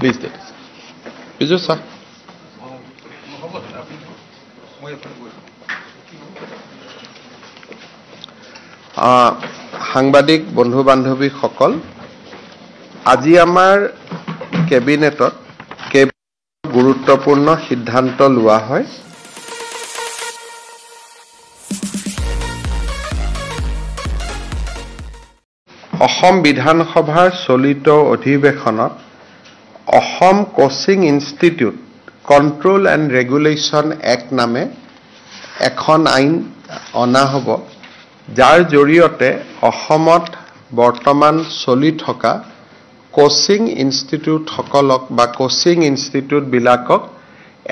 Please, that is. Biju sir. সাংবাদিক বন্ধু বান্ধৱী সকল, আজি আমাৰ কেবিনেটত গুৰুত্বপূৰ্ণ সিদ্ধান্ত লোৱা হয়। অসম বিধানসভাৰ চলিত অধিৱেশনত Assam coaching institute control and regulation act নামে এখন আইন অনা হ'ব, যাৰ জৰিয়তে অসমত বৰ্তমান চলি থকা কোচিং ইনষ্টিটিউটসকলক বা কোচিং ইনষ্টিটিউটবিলাকক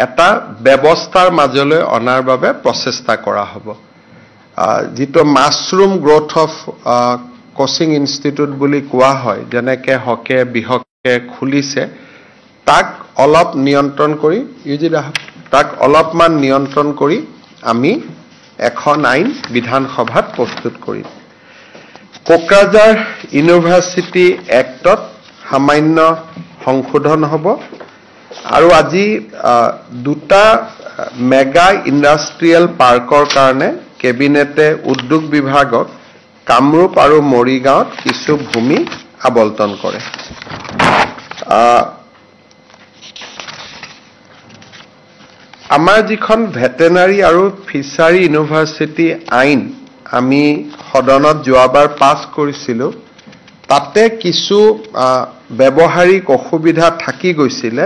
এটা ব্যৱস্থাৰ মাজলৈ অনাৰ বাবে প্ৰচেষ্টা কৰা হ'ব। যিটো mushroom growth of coaching institute বুলি কোৱা হয়, যেনেকৈ হকে বিহকে খুলিছে, তাক অলপ নিয়ন্ত্ৰণ কৰি তাক অলপমান নিয়ন্ত্ৰণ কৰি আমি এখন আইন বিধানসভাত প্ৰস্তুত কৰিম। কোকৰাঝাৰ ইউনিভাৰ্চিটি এক্টত সামান্য সংশোধন হ'ব আৰু আজি দুটা মেগা ইণ্ডাষ্ট্ৰিয়েল পাৰ্কৰ কাৰণে কেবিনেটে উদ্যোগ বিভাগক কামৰূপ আৰু মৰিগাঁৱত কিছু ভূমি আবণ্টন কৰে। আমাৰ যিখন ভেটেনাৰী আৰু ফিচাৰী ইউনিভাৰ্চিটি আইন আমি সদনত যোৱাবাৰ পাছ কৰিছিলোঁ, তাতে কিছু ব্যৱহাৰিক অসুবিধা থাকি গৈছিলে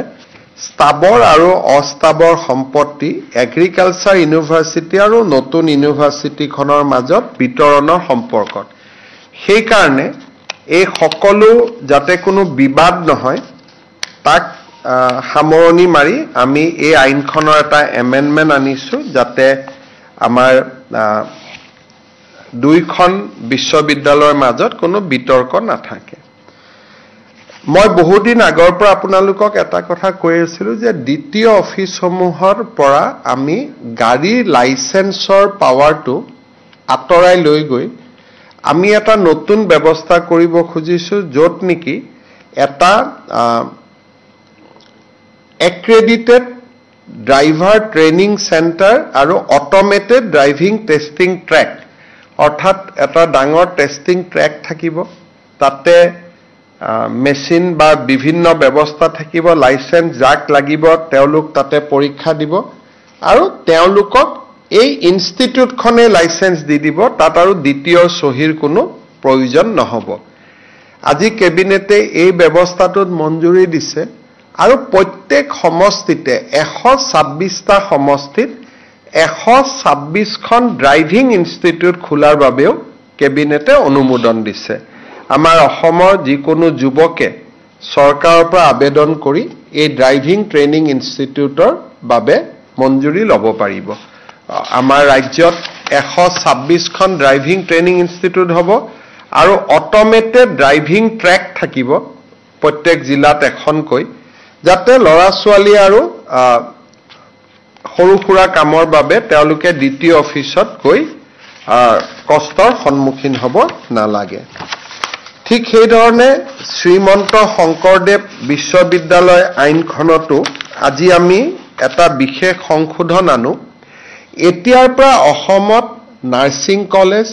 স্থাবৰ আৰু অস্থাবৰ সম্পত্তি এগ্ৰিকালচাৰ ইউনিভাৰ্চিটি আৰু নতুন ইউনিভাৰ্চিটিখনৰ মাজত বিতৰণৰ সম্পৰ্কত। সেইকাৰণে এই সকলো যাতে কোনো বিবাদ নহয়, তাক সামৰণি মাৰি আমি এই আইনখনৰ এটা এমেণ্ডমেণ্ট আনিছোঁ, যাতে আমাৰ দুইখন বিশ্ববিদ্যালয়ৰ মাজত কোনো বিতৰ্ক নাথাকে। মই বহুদিন আগৰ পৰা আপোনালোকক এটা কথা কৈ আছিলোঁ যে দ্বিতীয় অফিচসমূহৰ পৰা আমি গাড়ীৰ লাইচেন্সৰ পাৱাৰটো আঁতৰাই লৈ গৈ আমি এটা নতুন ব্যৱস্থা কৰিব খুজিছোঁ, য'ত নেকি এটা এক্ৰেডিটেড ড্ৰাইভাৰ ট্ৰেইনিং চেণ্টাৰ আৰু অট'মেটেড ড্ৰাইভিং টেষ্টিং ট্ৰেক, অৰ্থাৎ এটা ডাঙৰ টেষ্টিং ট্ৰেক থাকিব, তাতে মেচিন বা বিভিন্ন ব্যৱস্থা থাকিব, লাইচেন্স যাক লাগিব তেওঁলোক তাতে পৰীক্ষা দিব আৰু তেওঁলোকক এই ইনষ্টিটিউটখনে লাইচেন্স দি দিব, তাত আৰু দ্বিতীয় চহীৰ কোনো প্ৰয়োজন নহ'ব। আজি কেবিনেটে এই ব্যৱস্থাটোত মঞ্জুৰি দিছে আৰু প্ৰত্যেক সমষ্টিতে 126টা সমষ্টিত 126খন ড্ৰাইভিং ইনষ্টিটিউট খোলাৰ বাবেও কেবিনেটে অনুমোদন দিছে। আমাৰ অসমৰ যিকোনো যুৱকে চৰকাৰৰ পৰা আবেদন কৰি এই ড্ৰাইভিং ট্ৰেইনিং ইনষ্টিটিউটৰ বাবে মঞ্জুৰি ল'ব পাৰিব। আমাৰ ৰাজ্যত 126খন ড্ৰাইভিং ট্ৰেইনিং ইনষ্টিটিউট হ'ব আৰু অট'মেটেড ড্ৰাইভিং ট্ৰেক থাকিব প্ৰত্যেক জিলাত এখনকৈ, যাতে ল'ৰা ছোৱালী আৰু সৰু সুৰা কামৰ বাবে তেওঁলোকে দ্বিতীয় অফিচত গৈ কষ্টৰ সন্মুখীন হ'ব নালাগে। ঠিক সেইধৰণে শ্ৰীমন্ত শংকৰদেৱ বিশ্ববিদ্যালয় আইনখনতো আজি আমি এটা বিশেষ সংশোধন আনো। এতিয়াৰ পৰা অসমত nursing college,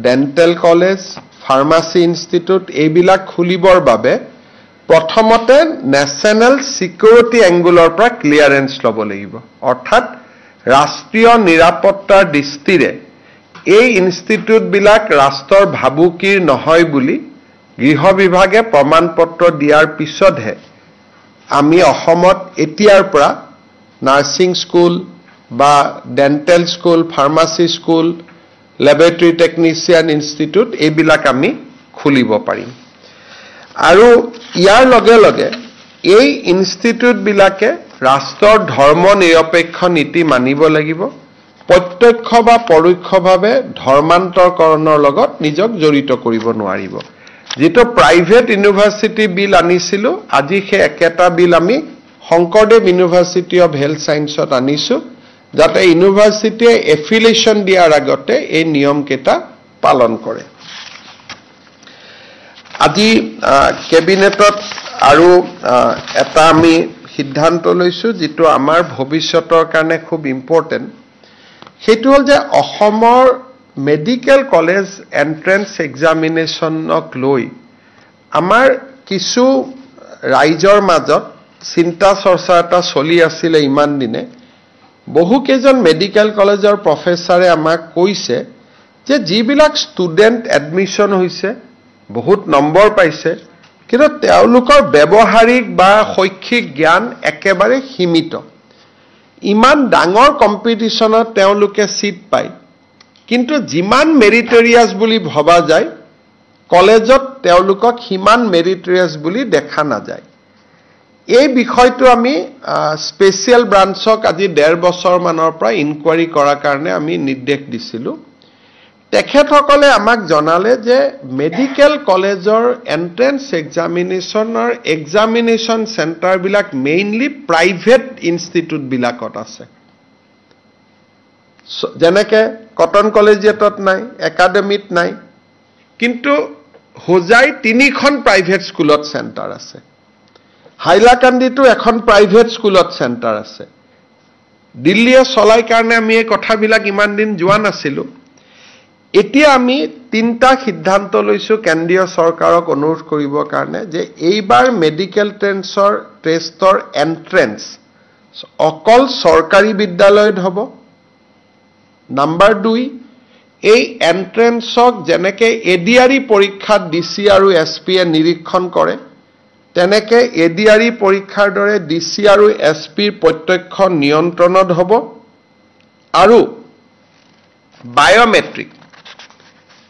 dental college, pharmacy institute এইবিলাক খুলিবৰ বাবে প্ৰথমতে নেশ্যনেল ছিকিউৰিটি এংগুলৰ পৰা ক্লিয়াৰেন্স ল'ব লাগিব, অৰ্থাৎ ৰাষ্ট্ৰীয় নিৰাপত্তাৰ দৃষ্টিৰে এই ইনষ্টিটিউটবিলাক ৰাষ্ট্ৰৰ ভাবুকিৰ নহয় বুলি গৃহ বিভাগে প্ৰমাণপত্ৰ দিয়াৰ পিছতহে আমি অসমত এতিয়াৰ পৰা নাৰ্ছিং স্কুল বা dental school, pharmacy school, laboratory technician institute এইবিলাক আমি খুলিব পাৰিম। আৰু ইয়াৰ লগে লগে এই ইনষ্টিটিউটবিলাকে ৰাষ্ট্ৰৰ ধৰ্ম নিৰপেক্ষ নীতি মানিব লাগিব, প্ৰত্যক্ষ বা পৰোক্ষভাৱে ধৰ্মান্তৰকৰণৰ লগত নিজক জড়িত কৰিব নোৱাৰিব। যিটো প্ৰাইভেট ইউনিভাৰ্চিটি বিল আনিছিলোঁ, আজি সেই একেটা বিল আমি শংকৰদেৱ ইউনিভাৰ্চিটি অৱ হেল্থ ছায়েন্সত আনিছোঁ, যাতে ইউনিভাৰ্চিটিয়ে এফিলিয়েশ্যন দিয়াৰ আগতে এই নিয়মকেইটা পালন কৰে। আজি কেবিনেটত আৰু এটা আমি সিদ্ধান্ত লৈছোঁ যিটো আমাৰ ভৱিষ্যতৰ কাৰণে খুব ইম্পৰ্টেণ্ট সেইটো হ'ল যে অসমৰ মেডিকেল কলেজ এন্ট্ৰেন্স এক্সামিনেশ্যনক লৈ আমাৰ কিছু ৰাইজৰ মাজত চিন্তা চৰ্চা এটা চলি আছিলে ইমান দিনে বহুকেইজন মেডিকেল কলেজৰ প্ৰফেচাৰে আমাক কৈছে যে যিবিলাক ষ্টুডেণ্ট এডমিশ্যন হৈছে বহুত নম্বৰ পাইছে কিন্তু তেওঁলোকৰ ব্যৱহাৰিক বা শৈক্ষিক জ্ঞান একেবাৰে সীমিত ইমান ডাঙৰ কম্পিটিশ্যনত তেওঁলোকে সিট পায় কিন্তু যিমান মেৰিটৰিয়াছ বুলি ভবা যায় কলেজত তেওঁলোকক সিমান মেৰিটৰিয়াছ বুলি দেখা নাযায় এই বিষয়টো আমি স্পেচিয়েল ব্ৰাঞ্চক আজি 1.5 বছৰ মানৰ পৰা ইনকুৱাৰী কৰাৰ কাৰণে আমি নিৰ্দেশ দিছিলোঁ তেখেতসকলে আমাক জনালে যে মেডিকেল কলেজৰ এন্ট্ৰেন্স এক্সামিনেশ্যনৰ এক্সামিনেশ্যন চেণ্টাৰবিলাক মেইনলি প্ৰাইভেট ইনষ্টিটিউট বিলাকত আছে যেনেকৈ কটন কলেজিয়েটত নাই একাডেমিত নাই কিন্তু হোজাই 3খন প্ৰাইভেট স্কুলত চেণ্টাৰ আছে হাইলাকান্দিতো এখন প্ৰাইভেট স্কুলত চেণ্টাৰ আছে দিল্লীয়ে চলাই কাৰণে আমি এই কথাবিলাক ইমান দিন যোৱা নাছিলোঁ এতিয়া আমি 3টা সিদ্ধান্ত লৈছোঁ কেন্দ্ৰীয় চৰকাৰক অনুৰোধ কৰিবৰ কাৰণে যে এইবাৰ মেডিকেল টেষ্টৰ এন্ট্ৰেন্স অকল চৰকাৰী বিদ্যালয়ত হ'ব নাম্বাৰ 2 এই এন্ট্ৰেন্সক যেনেকৈ এডিআৰই পৰীক্ষাত ডিচি আৰু এছপিয়ে নিৰীক্ষণ কৰে তেনেকৈ এডিআৰই পৰীক্ষাৰ দৰে ডিচি আৰু এছপিৰ প্ৰত্যক্ষ নিয়ন্ত্ৰণত হ'ব আৰু বায়োমেট্ৰিক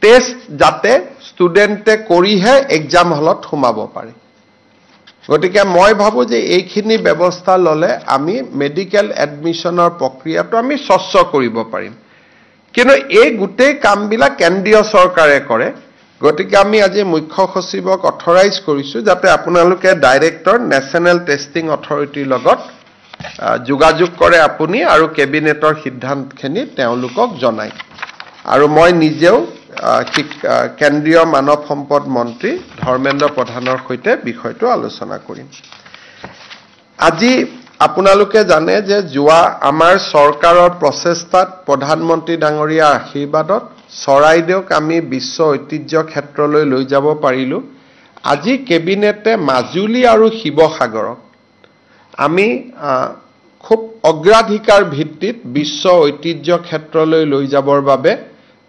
টেষ্ট যাতে ষ্টুডেণ্টে কৰিহে এক্সাম হলত সোমাব পাৰে গতিকে মই ভাবোঁ যে এইখিনি ব্যৱস্থা ল'লে আমি মেডিকেল এডমিশ্যনৰ প্ৰক্ৰিয়াটো আমি স্বচ্ছ কৰিব পাৰিম কিন্তু এই গোটেই কামবিলাক কেন্দ্ৰীয় চৰকাৰে কৰে গতিকে আমি আজি মুখ্য সচিবক অথৰাইজ কৰিছোঁ যাতে আপোনালোকে ডাইৰেক্টৰ নেশ্যনেল টেষ্টিং অথৰিটিৰ লগত যোগাযোগ কৰে আপুনি আৰু কেবিনেটৰ সিদ্ধান্তখিনি তেওঁলোকক জনায় আৰু মই নিজেও কেন্দ্ৰীয় মানৱ সম্পদ মন্ত্ৰী ধৰ্মেন্দ্ৰ প্ৰধানৰ সৈতে বিষয়টো আলোচনা কৰিম আজি আপোনালোকে জানে যে যোৱা আমাৰ চৰকাৰৰ প্ৰচেষ্টাত প্ৰধানমন্ত্ৰী ডাঙৰীয়াৰ আশীৰ্বাদত চৰাইদেউক আমি বিশ্ব ঐতিহ্য ক্ষেত্ৰলৈ লৈ যাব পাৰিলোঁ আজি কেবিনেটে মাজুলী আৰু শিৱসাগৰক আমি খুব অগ্ৰাধিকাৰ ভিত্তিত বিশ্ব ঐতিহ্য ক্ষেত্ৰলৈ লৈ যাবৰ বাবে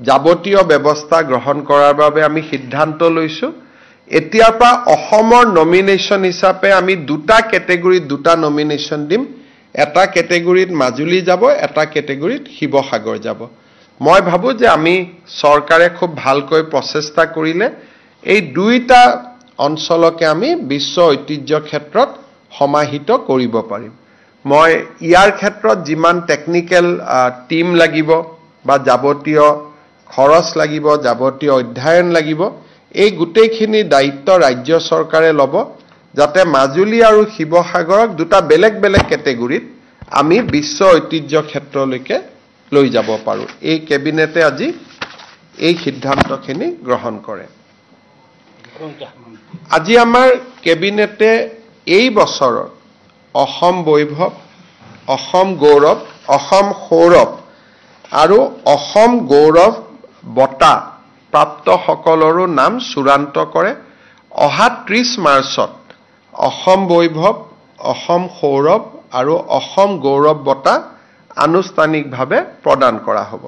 যাৱতীয় ব্যৱস্থা গ্ৰহণ কৰাৰ বাবে আমি সিদ্ধান্ত লৈছোঁ এতিয়াৰ পৰা অসমৰ নমিনেশ্যন হিচাপে আমি 2টা কেটেগৰীত 2টা নমিনেশ্যন দিম এটা কেটেগৰীত মাজুলী যাব এটা কেটেগৰীত শিৱসাগৰ যাব মই ভাবোঁ যে আমি চৰকাৰে খুব ভালকৈ প্ৰচেষ্টা কৰিলে এই 2টা অঞ্চলকে আমি বিশ্ব ঐতিহ্য ক্ষেত্ৰত সমাহিত কৰিব পাৰিম মই ইয়াৰ ক্ষেত্ৰত যিমান টেকনিক্যাল টিম লাগিব বা যাৱতীয় খৰচ লাগিব যাৱতীয় অধ্যয়ন লাগিব এই গোটেইখিনি দায়িত্ব ৰাজ্য চৰকাৰে ল'ব যাতে মাজুলী আৰু শিৱসাগৰক 2টা বেলেগ বেলেগ কেটেগৰীত আমি বিশ্ব ঐতিহ্য ক্ষেত্ৰলৈকে লৈ যাব পাৰোঁ এই কেবিনেটে আজি এই সিদ্ধান্তখিনি গ্ৰহণ কৰে আজি আমাৰ কেবিনেটে এই বছৰৰ অসম বৈভৱ অসম গৌৰৱ অসম সৌৰভ আৰু অসম গৌৰৱ বঁটা প্ৰাপ্তসকলৰো নাম চূড়ান্ত কৰে অহা 30 মাৰ্চত অসম বৈভৱ অসম সৌৰভ আৰু অসম গৌৰৱ বঁটা আনুষ্ঠানিকভাৱে প্ৰদান কৰা হ'ব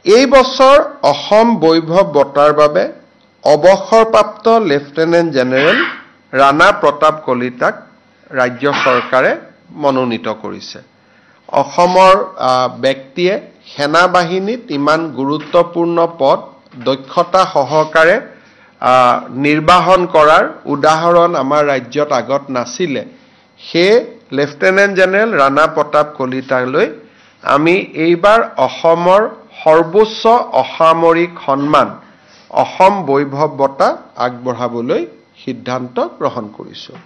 এই বছৰ অসম বৈভৱ বঁটাৰ বাবে অৱসৰপ্ৰাপ্ত লেফটেনেণ্ট জেনেৰেল ৰাণা প্ৰতাপ কলিতাক ৰাজ্য চৰকাৰে মনোনীত কৰিছে অসমৰ ব্যক্তিয়ে সেনা বাহিনীত ইমান গুৰুত্বপূৰ্ণ পদ দক্ষতা সহকাৰে নিৰ্বাহন কৰাৰ উদাহৰণ আমাৰ ৰাজ্যত আগত নাছিলে হে লেফটেনেণ্ট জেনেৰেল ৰাণা প্ৰতাপ কলিতালৈ আমি এইবাৰ অসমৰ সৰ্বোচ্চ অসামৰিক সন্মান অসম বৈভৱ বঁটা আগবঢ়াবলৈ সিদ্ধান্ত গ্ৰহণ কৰিছোঁ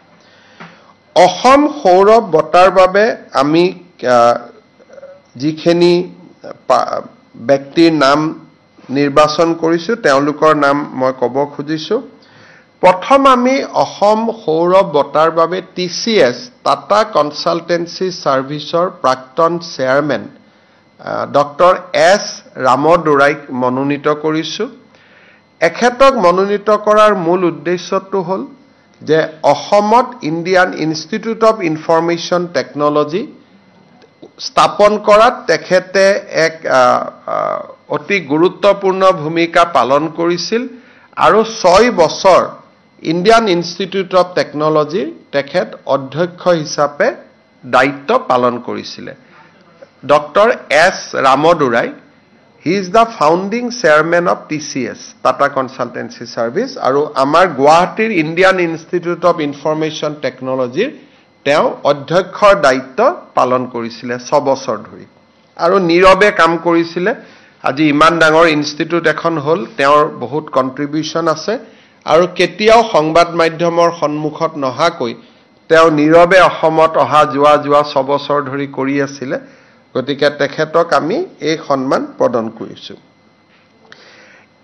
অসম সৌৰভ বঁটাৰ বাবে আমি যিখিনি ব্যক্তিৰ নাম নিৰ্বাচন কৰিছোঁ তেওঁলোকৰ নাম মই ক'ব খুজিছোঁ প্ৰথম আমি অসম সৌৰ বঁটাৰ বাবে TCS টাটা কনসালটেন্সি সাৰ্ভিসৰ প্ৰাক্তন চেয়াৰমেন ডক্টৰ S ৰামদুৰাইক মনোনীত কৰিছো। এখেতক মনোনীত কৰাৰ মূল উদ্দেশ্যটো হ'ল যে অসমত Indian institute of information technology স্থাপন কৰাত তেখেতে এক অতি গুৰুত্বপূৰ্ণ ভূমিকা পালন কৰিছিল আৰু 6 বছৰ ইণ্ডিয়ান ইনষ্টিটিউট অফ টেকনলজিৰ তেখেত অধ্যক্ষ হিচাপে দায়িত্ব পালন কৰিছিলে। Doctor S ৰামদুৰাই, he is the founding chairman of TCS Tata Consultancy Service আৰু আমাৰ গুৱাহাটীৰ ইণ্ডিয়ান ইনষ্টিটিউট অফ ইনফৰমেশ্যন টেকনলজিৰ তেওঁ অধ্যক্ষৰ দায়িত্ব পালন কৰিছিলে 6 বছৰ ধৰি আৰু নীৰৱে কাম কৰিছিলে। আজি ইমান ডাঙৰ ইনষ্টিটিউট এখন হ'ল, তেওঁৰ বহুত কন্ট্ৰিবিউশন আছে আৰু কেতিয়াও সংবাদ মাধ্যমৰ সন্মুখত নহাকৈ তেওঁ নীৰৱে অসমত অহা যোৱা 6 বছৰ ধৰি কৰি আছিলে। গতিকে তেখেতক আমি এই সন্মান প্ৰদান কৰিছো।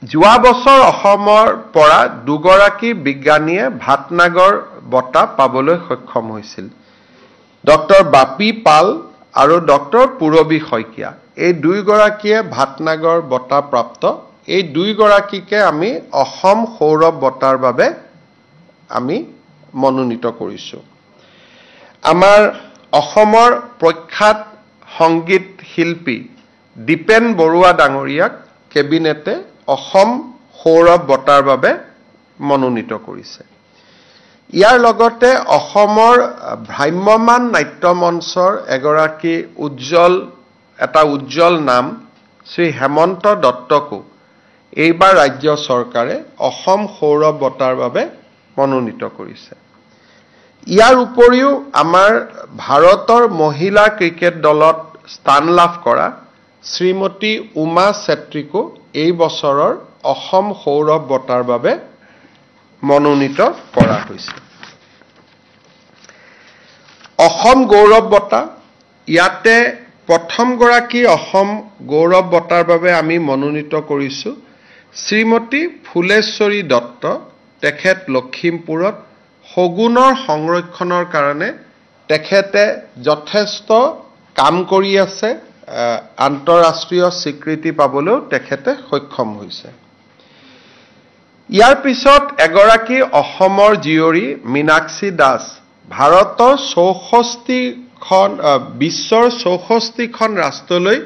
যোৱা বছৰ অসমৰ পৰা 2 গৰাকী বিজ্ঞানীয়ে ভাটনাগৰ বঁটা পাবলৈ সক্ষম হৈছিল। ডক্টৰ বাপি পাল আৰু ডক্টৰ পুৰবী শইকীয়া, এই 2 গৰাকীয়ে ভাটনাগৰ বঁটা প্ৰাপ্ত। এই 2 গৰাকীকে আমি অসম সৌৰভ বঁটাৰ বাবে আমি মনোনীত কৰিছো। আমাৰ অসমৰ প্ৰখ্যাত সংগীত শিল্পী দীপেন বৰুৱা ডাঙৰীয়াক কেবিনেটে অসম সৌৰভ বঁটাৰ বাবে মনোনীত কৰিছে। ইয়াৰ লগতে অসমৰ ভ্ৰাম্যমান নাট্য মঞ্চৰ এগৰাকী উজ্জ্বল নাম শ্ৰী হেমন্ত দত্তকো এইবাৰ ৰাজ্য চৰকাৰে অসম সৌৰভ বঁটাৰ বাবে মনোনীত কৰিছে। ইয়াৰ উপৰিও আমাৰ ভাৰতৰ মহিলা ক্ৰিকেট দলত স্থান লাভ কৰা শ্ৰীমতী উমা চেত্ৰীকো এই বছৰৰ অসম সৌৰভ বঁটাৰ বাবে মনোনীত কৰা হৈছে। অসম গৌৰৱ বঁটা, ইয়াতে প্ৰথম গৰাকী অসম গৌৰৱ বঁটাৰ বাবে আমি মনোনীত কৰিছো শ্ৰীমতী ফুলেশ্বৰী দত্ত। তেখেত লখিমপুৰত শগুনৰ সংৰক্ষণৰ কাৰণে তেখেতে যথেষ্ট কাম কৰি আছে, আন্তঃৰাষ্ট্ৰীয় স্বীকৃতি পাবলৈও তেখেতে সক্ষম হৈছে। ইয়াৰ পিছত এগৰাকী অসমৰ জীয়ৰী মীনাক্ষী দাস, ভাৰতৰ বিশ্বৰ 64খন ৰাষ্ট্ৰলৈ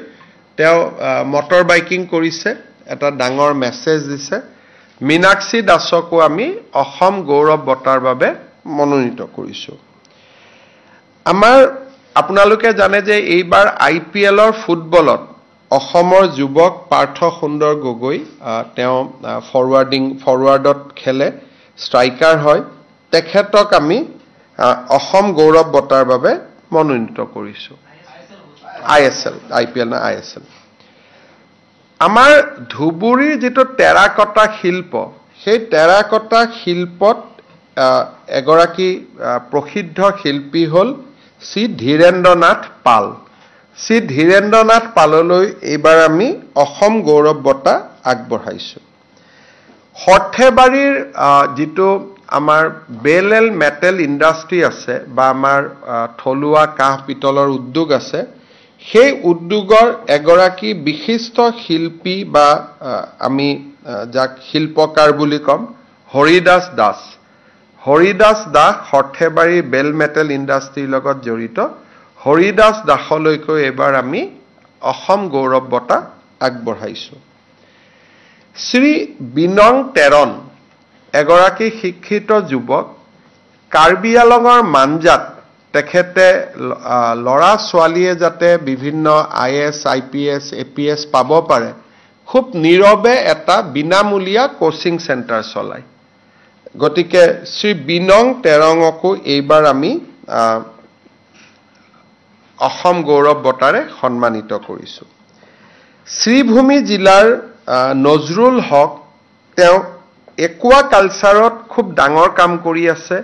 তেওঁ মটৰ বাইকিং কৰিছে, এটা ডাঙৰ মেছেজ দিছে। মীনাক্ষী দাসকো আমি অসম গৌৰৱ বঁটাৰ বাবে মনোনীত কৰিছো। আপোনালোকে জানে যে এইবাৰ IPLৰ ফুটবলত অসমৰ যুৱক পাৰ্থ সুন্দৰ গগৈ, তেওঁ ফৰৱাৰ্ডত খেলে, ষ্ট্ৰাইকাৰ হয়, তেখেতক আমি অসম গৌৰৱ বঁটাৰ বাবে মনোনীত কৰিছো। IPL না ISL। আমাৰ ধুবুৰীৰ যিটো টেৰাকটা শিল্প, সেই টেৰাকটা শিল্পত এগৰাকী প্ৰসিদ্ধ শিল্পী হ'ল শ্ৰী ধীৰেন্দ্ৰনাথ পাল। শ্ৰী ধীৰেন্দ্ৰনাথ পাললৈ এইবাৰ আমি অসম গৌৰৱ বঁটা আগবঢ়াইছো। সৰ্থেবাৰীৰ যিটো আমাৰ বেল মেটেল ইণ্ডাষ্ট্ৰী আছে বা আমাৰ থলুৱা কাঁহ পিতলৰ উদ্যোগ আছে, সেই উদ্যোগৰ এগৰাকী বিশিষ্ট শিল্পী বা আমি যাক শিল্পকাৰ বুলি ক'ম, হৰিদাস দাস। হৰিদাস দাস সৰ্থেবাৰী বেল মেটেল ইণ্ডাষ্ট্ৰীৰ লগত জড়িত। হৰিদাস দাসলৈকো এইবাৰ আমি অসম গৌৰৱ বঁটা আগবঢ়াইছো। শ্ৰী বিনং তেৰণ, এগৰাকী শিক্ষিত যুৱক, কাৰ্বি আলঙৰ মাঞ্জাত তেখেতে ল'ৰা ছোৱালীয়ে যাতে বিভিন্ন IAS IPS APS পাব পাৰে, খুব নীৰৱে এটা বিনামূলীয়া কোচিং চেণ্টাৰ চলায়। গতিকে শ্ৰী বিনং তেৰঙকো এইবাৰ আমি অসম গৌৰৱ বঁটাৰে সন্মানিত কৰিছো। শ্ৰীভূমি জিলাৰ নজৰুল হক, তেওঁ একুৱা কালচাৰত খুব ডাঙৰ কাম কৰি আছে।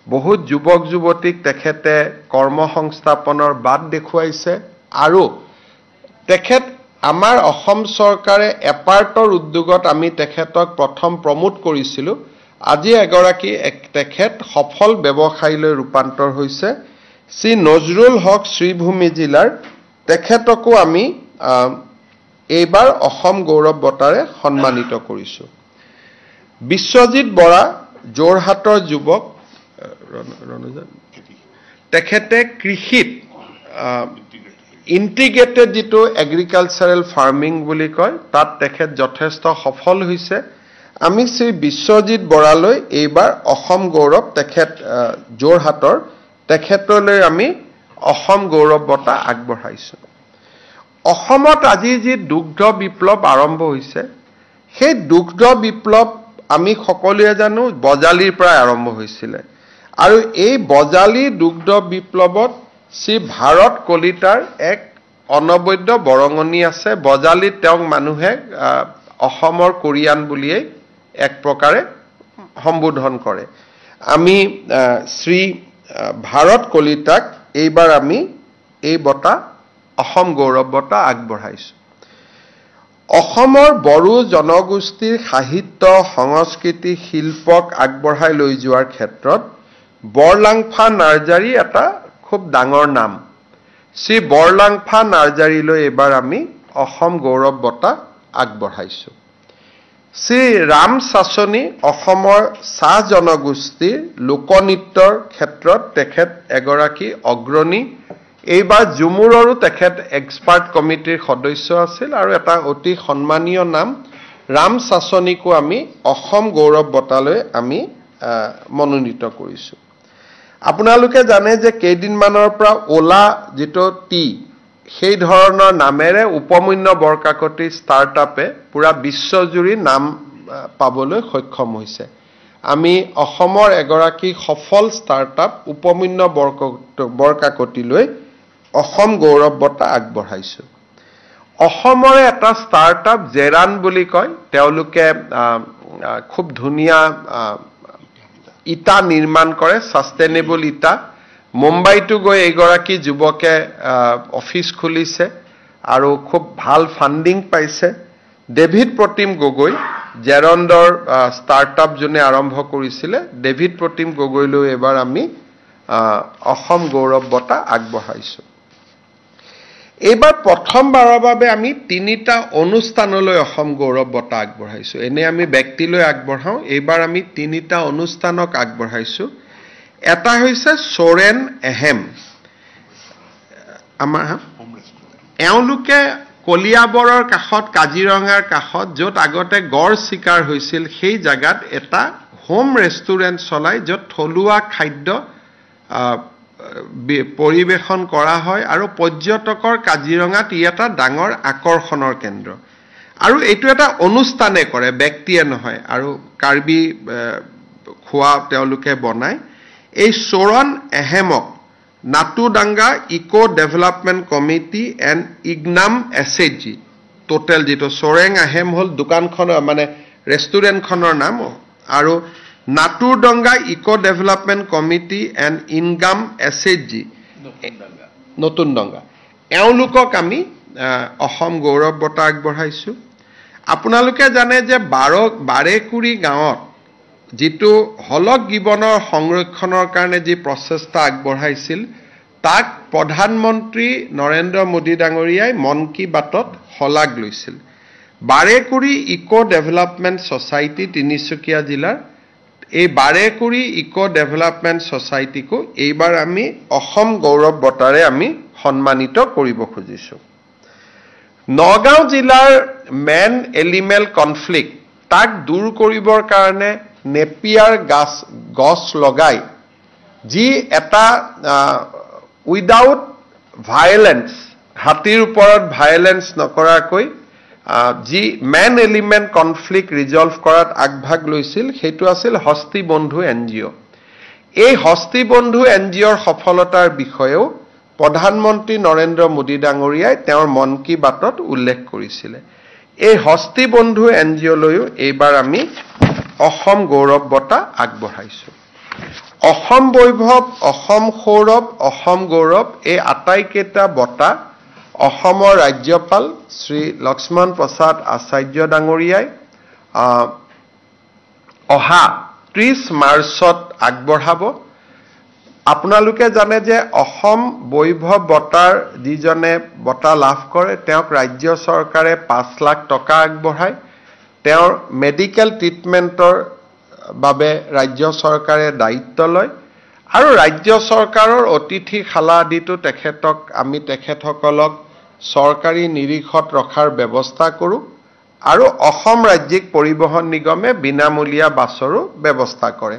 বহুত যুৱক যুৱতীক তেখেতে কৰ্মসংস্থাপনৰ বাট দেখুৱাইছে আৰু তেখেত আমাৰ অসম চৰকাৰে এপাৰ্টৰ উদ্যোগত আমি তেখেতক প্ৰথম প্ৰমোট কৰিছিলোঁ আজি এগৰাকী তেখেত সফল ব্যৱসায়ীলৈ ৰূপান্তৰ হৈছে শ্ৰী নজৰুল হক শ্ৰীভূমি জিলাৰ তেখেতকো আমি এইবাৰ অসম গৌৰৱ বঁটাৰে সন্মানিত কৰিছোঁ বিশ্বজিৎ বৰা যোৰহাটৰ যুৱক তেখেতে কৃষিত ইন্টিগ্ৰেটেড যেটো এগ্ৰিকালচাৰেল ফাৰ্মিং বুলি কয় তাত তেখেত যথেষ্ট সফল হৈছে আমি শ্ৰী বিশ্বজিৎ বৰালৈ এইবাৰ অসম গৌৰৱ তেখেত যোৰহাটৰ তেখেতলৈ আমি অসম গৌৰৱ বঁটা আগবঢ়াইছোঁ অসমত আজি যি দুগ্ধ বিপ্লৱ আৰম্ভ হৈছে সেই দুগ্ধ বিপ্লৱ আমি সকলোৱে জানো বজালিৰ পৰা আৰম্ভ হৈছিল আৰু এই বজালি দুগ্ধ বিপ্লৱত শ্ৰী ভাৰত কলিতাৰ এক অনবদ্য বৰঙণি আছে বজালিত তেওঁক মানুহে অসমৰ কোৰিয়ান বুলিয়ে এক প্ৰকাৰে সম্বোধন কৰে আমি শ্ৰী ভাৰত কলিতাক এইবাৰ আমি এই বঁটা অসম গৌৰৱ বঁটা আগবঢ়াইছোঁ অসমৰ বড়ো জনগোষ্ঠীৰ সাহিত্য সংস্কৃতি শিল্পক আগবঢ়াই লৈ যোৱাৰ ক্ষেত্ৰত বৰলাংফা নাৰ্জাৰী এটা খুব ডাঙৰ নাম শ্ৰী বৰলাংফা নাৰ্জাৰীলৈ এইবাৰ আমি অসম গৌৰৱ বঁটা আগবঢ়াইছোঁ শ্ৰী ৰাম চাচনি অসমৰ চাহ জনগোষ্ঠীৰ লোকনৃত্যৰ ক্ষেত্ৰত তেখেত এগৰাকী অগ্ৰণী এইবাৰ জুমুৰৰো তেখেত এক্সপাৰ্ট কমিটিৰ সদস্য আছিল আৰু এটা অতি সন্মানীয় নাম ৰাম চাচনিকো আমি অসম গৌৰৱ বঁটালৈ আমি মনোনীত কৰিছোঁ আপোনালোকে জানে যে কেইদিনমানৰ পৰা ওলা যেটো টি সেই ধৰণৰ নামেৰে উপমন্য বৰকাকতি ষ্টাৰ্টআপে পুৰা বিশ্বজুৰি নাম পাবলৈ সক্ষম হৈছে আমি অসমৰ এগৰাকী সফল ষ্টাৰ্টআপ উপমন্য বৰকাকতিলৈ অসম গৌৰৱ বঁটা আগবঢ়াইছোঁ অসমৰে এটা ষ্টাৰ্টআপ জেৰান বুলি কয় তেওঁলোকে খুব ধুনীয়া ইটা নিৰ্মাণ কৰে সাস্টেইনেবল ইটা মুম্বাইতো গৈ এগৰাকী যুৱকে অফিচ খুলিছে আৰু খুব ভাল ফান্ডিং পাইছে ডেভিড প্ৰতিম গগৈ জেৰণ্ডৰ ষ্টাৰ্টআপ যোনে আৰম্ভ কৰিছিলে ডেভিড প্ৰতিম গগৈলৈ এবাৰ আমি অসম গৌৰৱ বঁটা আগবঢ়াইছোঁ এইবাৰ প্ৰথমবাৰৰ বাবে আমি তিনিটা অনুষ্ঠানলৈ অসম গৌৰৱ বঁটা আগবঢ়াইছোঁ এনে আমি ব্যক্তিলৈ আগবঢ়াওঁ এইবাৰ আমি তিনিটা অনুষ্ঠানক আগবঢ়াইছোঁ এটা হৈছে সোৰেন এহেম আমাৰ এওঁলোকে কলিয়াবৰৰ কাষত কাজিৰঙাৰ কাষত য'ত আগতে গড় চিকাৰ হৈছিল সেই জাগাত এটা হোম ৰেষ্টুৰেণ্ট চলাই য'ত থলুৱা খাদ্য পৰিবেশন কৰা হয় আৰু পৰ্যটকৰ কাজিৰঙাত ই এটা ডাঙৰ আকৰ্ষণৰ কেন্দ্ৰ আৰু এইটো এটা অনুষ্ঠানে কৰে ব্যক্তিয়ে নহয় আৰু কাৰ্বি খোৱা তেওঁলোকে বনায় এই সোৰণ এহেমক Natudanga eco development committee and ইগনাম এছএইচজি টোটেল যেটো সোৰেং আহেম হ'ল দোকানখনৰ মানে ৰেষ্টুৰেণ্টখনৰ নাম আৰু Natudanga eco development committee and income SHG নতুন ডঙ্গা এওঁলোকক আমি অসম গৌৰৱ বঁটা আগবঢ়াইছোঁ আপোনালোকে জানে যে বাৰেকুৰি গাঁৱত যেটো হলক গিবনৰ সংৰক্ষণৰ কাৰণে যি প্ৰচেষ্টা আগবঢ়াইছিল তাক প্ৰধানমন্ত্ৰী নৰেন্দ্ৰ মোদী ডাঙৰীয়াই মন কি বাতত হলাগ লৈছিল Barekuri eco development society Tinsukia জিলাৰ এই বাৰেকুৰি ইকো ডেভেলপমেন্ট সোসাইটিকো এইবাৰ আমি অসম গৌৰৱ বঁটাৰে আমি সন্মানিত কৰিব খুজিছোঁ নগাঁও জিলাৰ মেন এলিমেল কনফ্লিক্ট তাক দূৰ কৰিবৰ কাৰণে নেপিয়াৰ গছ লগাই যি এটা উইদাউট ভায়োলেন্স হাতীৰ ওপৰত ভায়োলেন্স নকৰাকৈ যি মেন এলিমেন্ট কনফ্লিক্ট ৰিজলভ কৰাত আগভাগ লৈছিল সেইটো আছিল হস্তি বন্ধু এনজিঅ এই হস্তি বন্ধু এনজিঅৰ সফলতাৰ বিষয়েও প্ৰধানমন্ত্ৰী নৰেন্দ্ৰ মোদী ডাঙৰীয়াই তেওঁৰ মন কি বাতত উল্লেখ কৰিছিল এই হস্তি বন্ধু এনজিঅলৈও এইবাৰ আমি অসম গৌৰৱ বঁটা আগবঢ়াইছোঁ অসম বৈভৱ অসম সৌৰভ অসম গৌৰৱ এই আটাইকেইটা বঁটা অসমৰ ৰাজ্যপাল শ্ৰী লক্ষ্মণ প্ৰসাদ আচাৰ্য ডাঙৰীয়াই অহা 30 মাৰ্চত আগবঢ়াব। আপোনালোকে জানে যে অসম বৈভৱ বঁটাৰ যিজনে বঁটা লাভ কৰে তেওঁক ৰাজ্য চৰকাৰে 5 লাখ টকা আগবঢ়ায়। তেওঁৰ মেডিকেল ট্ৰিটমেণ্টৰ বাবে ৰাজ্য চৰকাৰে দায়িত্ব লয় আৰু ৰাজ্য চৰকাৰৰ অতিথিশালা আদিতো আমি তেখেতসকলক চৰকাৰী নিৰীক্ষত ৰখাৰ ব্যৱস্থা কৰোঁ আৰু অসম ৰাজ্যিক পৰিবহণ নিগমে বিনামূলীয়া বাছৰো ব্যৱস্থা কৰে।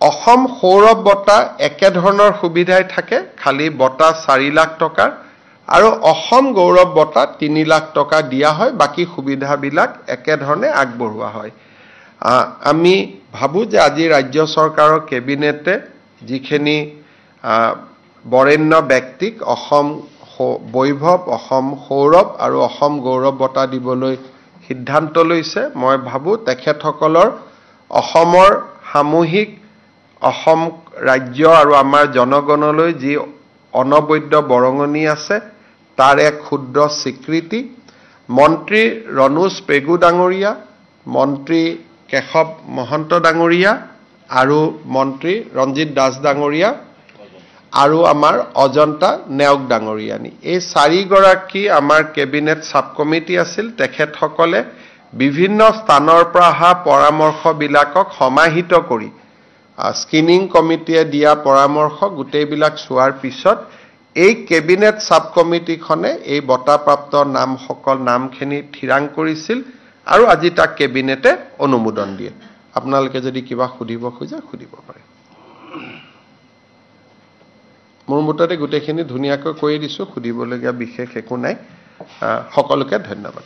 অসম সৌৰভ বঁটা একেধৰণৰ সুবিধাই থাকে, খালি বঁটা 4 লাখ টকাৰ আৰু অসম গৌৰৱ বঁটা 3 লাখ টকা দিয়া হয়, বাকী সুবিধাবিলাক একেধৰণে আগবঢ়োৱা হয়। আমি ভাবোঁ যে আজি ৰাজ্য চৰকাৰৰ কেবিনেটে যিখিনি বৰেণ্য ব্যক্তিক অসম বৈভৱ, অসম সৌৰভ আৰু অসম গৌৰৱ বঁটা দিবলৈ সিদ্ধান্ত লৈছে। মই ভাবোঁ তেখেতসকলৰ অসমৰ সামূহিক অসম ৰাজ্য আৰু আমাৰ জনগণলৈ যি অনবদ্য বৰঙণি আছে তাৰ এক ক্ষুদ্ৰ স্বীকৃতি। মন্ত্ৰী ৰণোজ পেগু ডাঙৰীয়া, মন্ত্ৰী কেশৱ মহন্ত ডাঙৰীয়া আৰু মন্ত্ৰী ৰঞ্জিত দাস ডাঙৰীয়া আৰু আমাৰ অজন্তা নেওগ ডাঙৰীয়ানী, এই 4 গৰাকী আমাৰ কেবিনেট সাব কমিটি আছিল। তেখেতসকলে বিভিন্ন স্থানৰ পৰা অহা পৰামৰ্শবিলাকক সমাহিত কৰি স্ক্ৰিনিং কমিটিয়ে দিয়া পৰামৰ্শ গোটেইবিলাক চোৱাৰ পিছত এই কেবিনেট সাব কমিটিখনে এই বঁটাপ্ৰাপ্ত নামখিনি থিৰাং কৰিছিল আৰু আজি তাক কেবিনেটে অনুমোদন দিয়ে। আপোনালোকে যদি কিবা সুধিব খোজে সুধিব পাৰে। মোৰ মতে গোটেইখিনি ধুনীয়াকৈ কৈ দিছোঁ, সুধিবলগীয়া বিশেষ একো নাই। সকলোকে ধন্যবাদ।